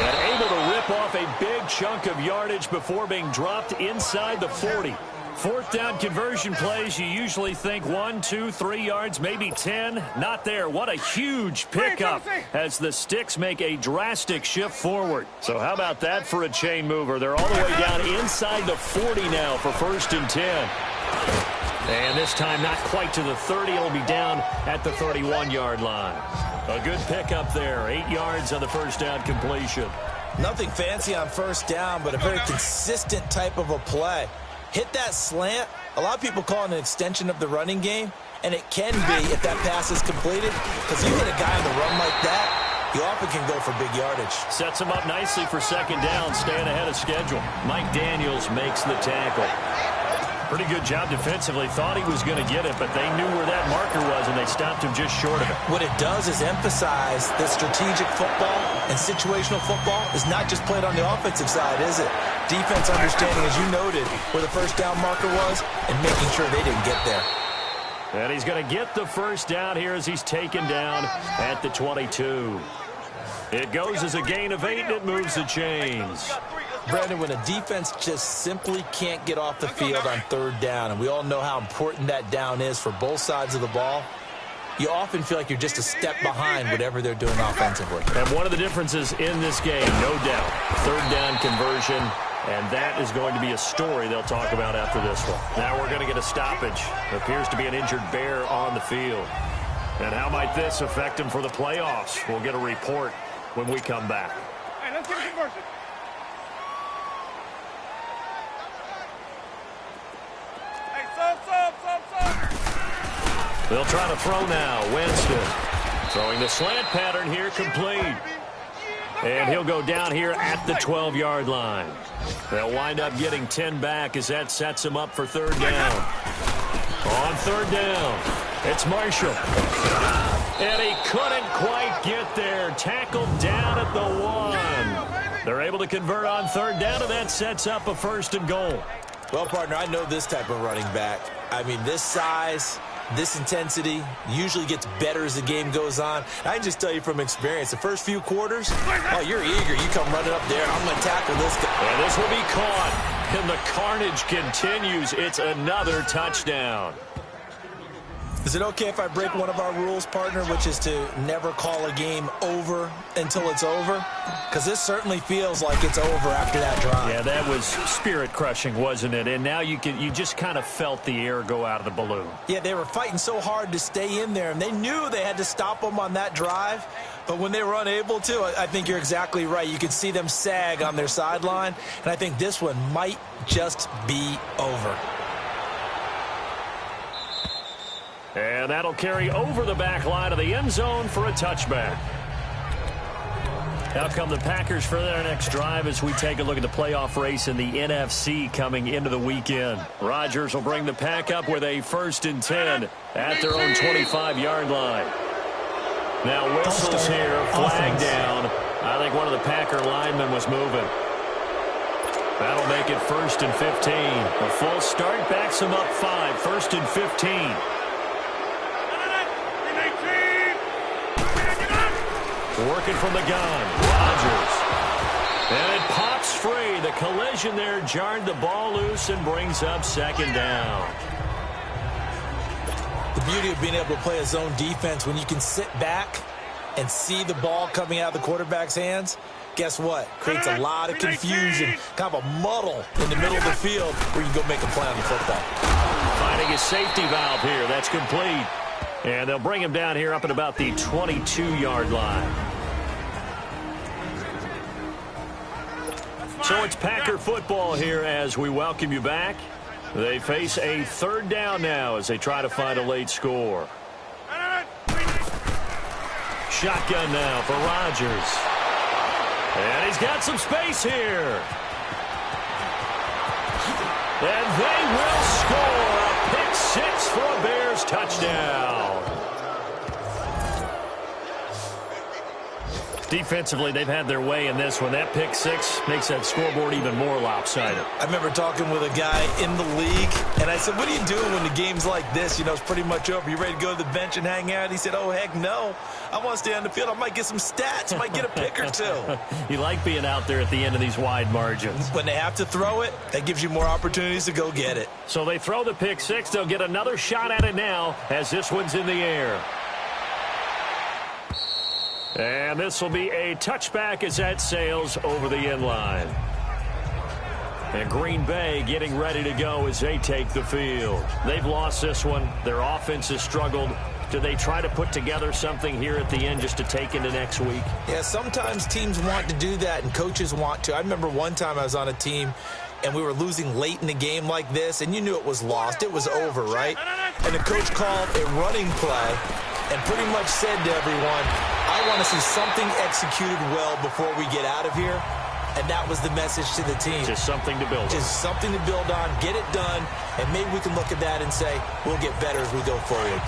And able to rip off a big chunk of yardage before being dropped inside the 40. 4th down conversion plays, you usually think 1, 2, 3 yards, maybe 10. Not there. What a huge pickup as the sticks make a drastic shift forward. So how about that for a chain mover? They're all the way down inside the 40 now for 1st and 10. And this time not quite to the 30. It'll be down at the 31-yard line. A good pickup there. 8 yards on the first down completion. Nothing fancy on first down, but a very consistent type of a play. Hit that slant. A lot of people call it an extension of the running game, and it can be if that pass is completed, because you hit a guy on the run like that, you often can go for big yardage. Sets him up nicely for 2nd down, staying ahead of schedule. Mike Daniels makes the tackle. Pretty good job defensively. Thought he was going to get it, but they knew where that marker was, and they stopped him just short of it. What it does is emphasize that strategic football and situational football is not just played on the offensive side, is it? Defense understanding, as you noted, where the first down marker was and making sure they didn't get there. And he's going to get the first down here as he's taken down at the 22. It goes as a gain of 8, and it moves the chains. Brandon, when a defense just simply can't get off the field on 3rd down, and we all know how important that down is for both sides of the ball, you often feel like you're just a step behind whatever they're doing offensively. And one of the differences in this game, no doubt, 3rd down conversion, and that is going to be a story they'll talk about after this one. Now we're going to get a stoppage. There appears to be an injured Bear on the field. And how might this affect him for the playoffs? We'll get a report when we come back. Hey, let's get a conversion. They'll try to throw now. Winston throwing the slant pattern here, complete. And he'll go down here at the 12-yard line. They'll wind up getting 10 back as that sets him up for 3rd down. On 3rd down, it's Marshall. And he couldn't quite get there. Tackled down at the 1. They're able to convert on third down, and that sets up a 1st and goal. Well, partner, I know this type of running back. I mean, this size, this intensity usually gets better as the game goes on. I can just tell you from experience, the first few quarters, oh, you're eager. You come running up there, I'm going to tackle this guy. And this will be caught, and the carnage continues. It's another touchdown. Is it okay if I break one of our rules, partner, which is to never call a game over until it's over? Because this certainly feels like it's over after that drive. Yeah, that was spirit-crushing, wasn't it? And now you just kind of felt the air go out of the balloon. Yeah, they were fighting so hard to stay in there, and they knew they had to stop them on that drive. But when they were unable to, I think you're exactly right. You could see them sag on their sideline, and I think this one might just be over. And that'll carry over the back line of the end zone for a touchback. Now come the Packers for their next drive as we take a look at the playoff race in the NFC coming into the weekend. Rodgers will bring the Pack up with a 1st and 10 at their own 25-yard line. Now whistles here, flag down. I think one of the Packer linemen was moving. That'll make it 1st and 15. A full start backs him up 5, 1st and 15. Working from the gun, Rodgers. And it pops free. The collision there jarred the ball loose and brings up 2nd down. The beauty of being able to play a zone defense when you can sit back and see the ball coming out of the quarterback's hands, guess what? Creates a lot of confusion, kind of a muddle in the middle of the field where you can go make a play on the football. Finding a safety valve here. That's complete. And they'll bring him down here up at about the 22-yard line. So it's Packer football here as we welcome you back. They face a 3rd down now as they try to find a late score. Shotgun now for Rodgers. And he's got some space here. And they will score a pick 6 for a Bears touchdown. Defensively, they've had their way in this one. That pick 6 makes that scoreboard even more lopsided. I remember talking with a guy in the league, and I said, what are you doing when the game's like this? You know, it's pretty much over. You ready to go to the bench and hang out? He said, oh, heck no. I want to stay on the field. I might get some stats. I might get a pick or 2. You like being out there at the end of these wide margins. When they have to throw it, that gives you more opportunities to go get it. So they throw the pick 6. They'll get another shot at it now as this one's in the air. And this will be a touchback as that sails over the end line. And Green Bay getting ready to go as they take the field. They've lost this one. Their offense has struggled. Do they try to put together something here at the end just to take into next week? Yeah, sometimes teams want to do that and coaches want to. I remember one time I was on a team and we were losing late in the game like this, and you knew it was lost. It was over, right? And the coach called a running play and pretty much said to everyone, I want to see something executed well before we get out of here. And that was the message to the team. Just something to build on. Just something to build on, get it done, and maybe we can look at that and say, we'll get better as we go forward.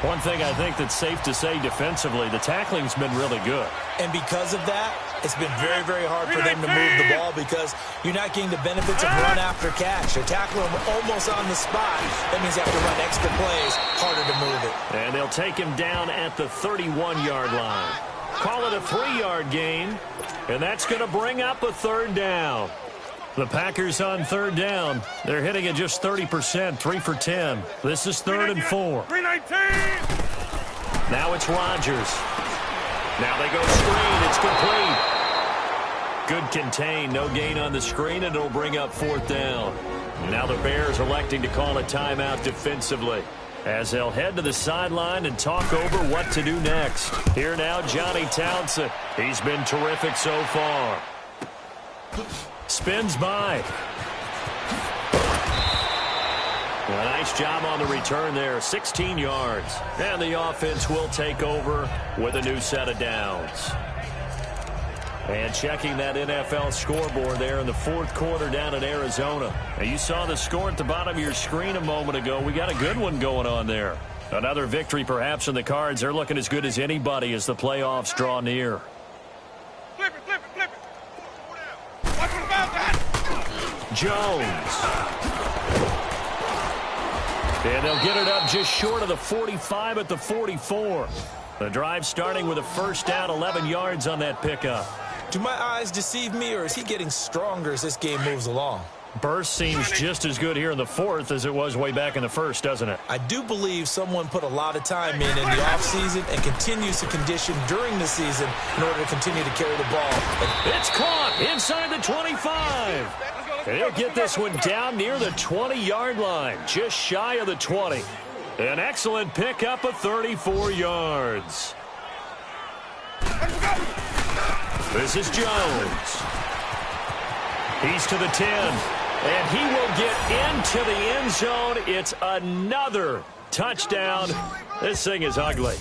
One thing I think that's safe to say defensively, the tackling's been really good. And because of that, it's been very, very hard for them to move the ball because you're not getting the benefits of run after catch. They're tackling them almost on the spot. That means they have to run extra plays, harder to move it. And they'll take him down at the 31-yard line. Call it a 3-yard gain, and that's going to bring up a 3rd down. The Packers on 3rd down. They're hitting at just 30%, 3 for 10. This is 3rd and 4. 319. Now it's Rodgers. Now they go screen. It's complete. Good contain. No gain on the screen, and it'll bring up 4th down. Now the Bears electing to call a timeout defensively as they'll head to the sideline and talk over what to do next. Here now, Johnny Townsend. He's been terrific so far. Spins by. A nice job on the return there, 16 yards. And the offense will take over with a new set of downs. And checking that NFL scoreboard there in the 4th quarter down in Arizona. Now you saw the score at the bottom of your screen a moment ago. We got a good one going on there. Another victory perhaps in the cards. They're looking as good as anybody as the playoffs draw near. Jones. And they'll get it up just short of the 45 at the 44. The drive starting with a first down, 11 yards on that pickup. Do my eyes deceive me, or is he getting stronger as this game moves along? Burst seems just as good here in the fourth as it was way back in the first, doesn't it? I do believe someone put a lot of time in the offseason and continues to condition during the season in order to continue to carry the ball. It's caught inside the 25. He'll get this one down near the 20-yard line, just shy of the 20. An excellent pickup of 34 yards. This is Jones. He's to the 10, and he will get into the end zone. It's another touchdown. This thing is ugly.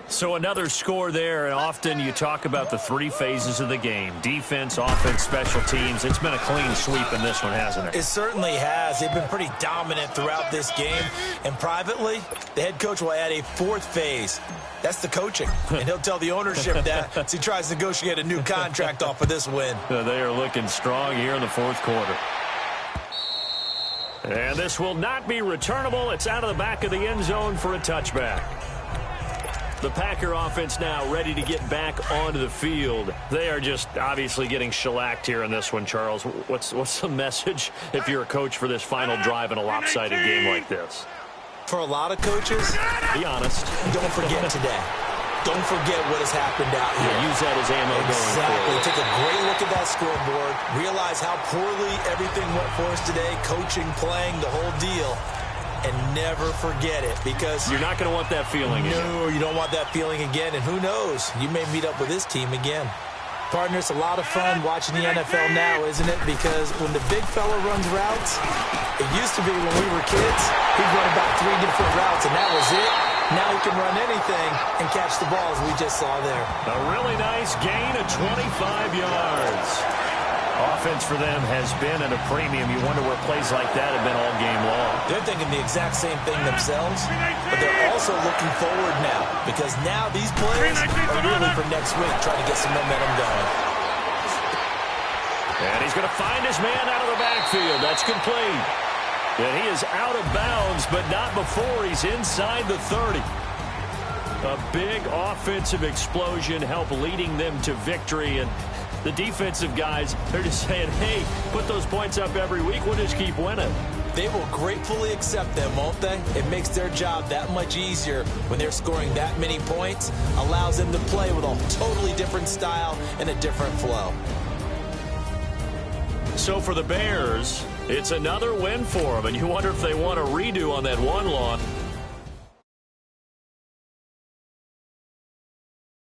So another score there, and often you talk about the three phases of the game: defense, offense, special teams. It's been a clean sweep in this one, hasn't it? It certainly has. They've been pretty dominant throughout this game. And privately, the head coach will add a fourth phase. That's the coaching. And he'll tell the ownership that as he tries to negotiate a new contract off of this win. They are looking strong here in the fourth quarter. And this will not be returnable. It's out of the back of the end zone for a touchback. The Packer offense now ready to get back onto the field. They are just obviously getting shellacked here in this one, Charles. What's the message if you're a coach for this final drive in a lopsided game like this? For a lot of coaches, be honest. Don't forget today. Don't forget what has happened out here. Yeah, use that as ammo going forward. Take a great look at that scoreboard. Realize how poorly everything went for us today. Coaching, playing, the whole deal. And never forget it, because you're not going to want that feeling again. No, you don't want that feeling again. And who knows? You may meet up with this team again. Partner, it's a lot of fun watching the NFL now, isn't it? Because when the big fella runs routes, it used to be when we were kids, he'd run about 3 different routes, and that was it. Now he can run anything and catch the balls we just saw there. A really nice gain of 25 yards. Offense for them has been at a premium. You wonder where plays like that have been all game long. They're thinking the exact same thing themselves, but they're also looking forward now, because now these plays are really for next week, trying to get some momentum going. And he's going to find his man out of the backfield. That's complete. And he is out of bounds, but not before he's inside the 30. A big offensive explosion helped leading them to victory, and the defensive guys, they're just saying, hey, put those points up every week. We'll just keep winning. They will gratefully accept them, won't they? It makes their job that much easier when they're scoring that many points. Allows them to play with a totally different style and a different flow. So for the Bears, it's another win for them, and you wonder if they want a redo on that one loss.